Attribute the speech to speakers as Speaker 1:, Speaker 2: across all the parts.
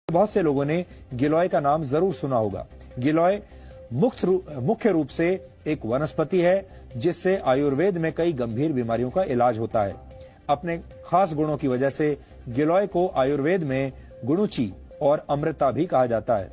Speaker 1: बहुत से लोगों ने गिलोय का नाम जरूर सुना होगा। गिलोय मुख्य रूप से एक वनस्पति है जिससे आयुर्वेद में कई गंभीर बीमारियों का इलाज होता है। अपने खास गुणों की वजह से गिलोय को आयुर्वेद में गुणुची और अमृता भी कहा जाता है।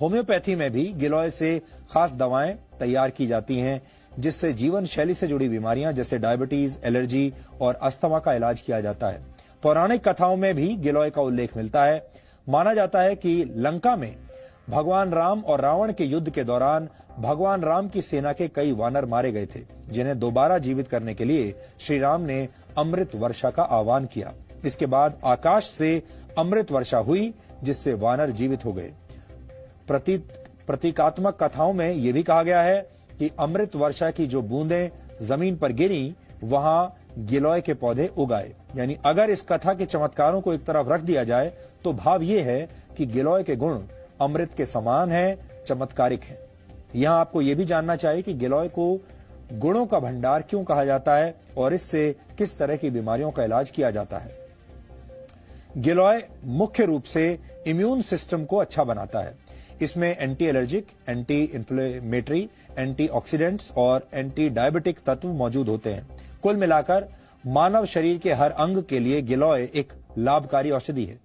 Speaker 1: होम्योपैथी में भी गिलोय से खास दवाएं तैयार की जाती हैं जिससे जीवन शैली से जुड़ी बीमारियां जैसे डायबिटीज, एलर्जी और अस्थमा का इलाज किया जाता है। पौराणिक कथाओं में भी गिलोय का उल्लेख मिलता है। माना जाता है कि लंका में भगवान राम और रावण के युद्ध के दौरान भगवान राम की सेना के कई वानर मारे गए थे, जिन्हें दोबारा जीवित करने के लिए श्री राम ने अमृत वर्षा का आह्वान किया। इसके बाद आकाश से अमृत वर्षा हुई जिससे वानर जीवित हो गए। प्रतीकात्मक कथाओं में यह भी कहा गया है कि अमृत वर्षा की जो बूंदें जमीन पर गिरी वहां गिलोय के पौधे उगाए। यानी अगर इस कथा के चमत्कारों को एक तरफ रख दिया जाए तो भाव यह है कि गिलोय के गुण अमृत के समान हैं, चमत्कारिक हैं। यहां आपको यह भी जानना चाहिए कि गिलोय को गुणों का भंडार क्यों कहा जाता है और इससे किस तरह की बीमारियों का इलाज किया जाता है। गिलोय मुख्य रूप से इम्यून सिस्टम को अच्छा बनाता है। इसमें anti allergic, anti inflammatory, antioxidants और एंटी डायबिटिक तत्व मौजूद होते हैं। कुल मिलाकर मानव शरीर के हर अंग के लिए गिलोय एक लाभकारी औषधि है।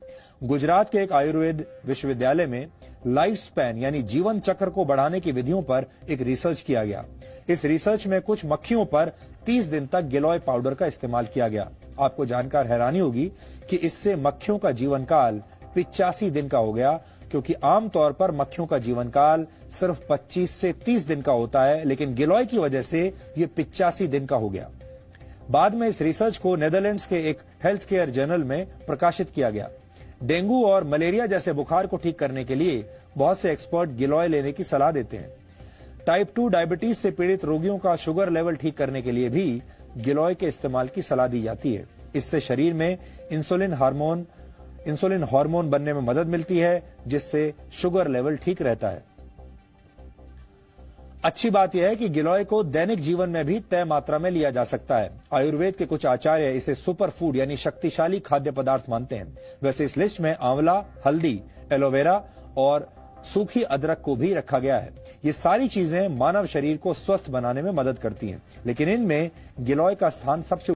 Speaker 1: गुजरात के एक आयुर्वेद विश्वविद्यालय में लाइफ स्पैन यानी जीवन चक्र को बढ़ाने की विधियों पर एक रिसर्च किया गया। इस रिसर्च में कुछ मक्खियों पर 30 दिन तक गिलोय पाउडर का इस्तेमाल किया गया। आपको जानकर हैरानी होगी कि इससे मक्खियों का जीवन काल 85 दिन का हो गया, क्योंकि आमतौर पर मक्खियों का जीवन काल सिर्फ 25 से 30 दिन का होता है, लेकिन गिलोय की वजह से यह 85 दिन का हो गया। बाद में इस रिसर्च को नेदरलैंड्स के एक हेल्थ केयर जर्नल में प्रकाशित किया गया। डेंगू और मलेरिया जैसे बुखार को ठीक करने के लिए बहुत से एक्सपर्ट गिलोय लेने की सलाह देते हैं। टाइप 2 डायबिटीज से पीड़ित रोगियों का शुगर लेवल ठीक करने के लिए भी गिलोय के इस्तेमाल की सलाह दी जाती है। इससे शरीर में इंसुलिन हार्मोन बनने में मदद मिलती है, जिससे शुगर लेवल ठीक रहता है। अच्छी बात यह है कि गिलोय को दैनिक जीवन में भी तय मात्रा में लिया जा सकता है। आयुर्वेद के कुछ आचार्य इसे सुपर फूड यानी शक्तिशाली खाद्य पदार्थ मानते हैं। वैसे इस लिस्ट में आंवला, हल्दी, एलोवेरा और सूखी अदरक को भी रखा गया है। ये सारी चीजें मानव शरीर को स्वस्थ बनाने में मदद करती हैं, लेकिन इनमें गिलोय का स्थान सबसे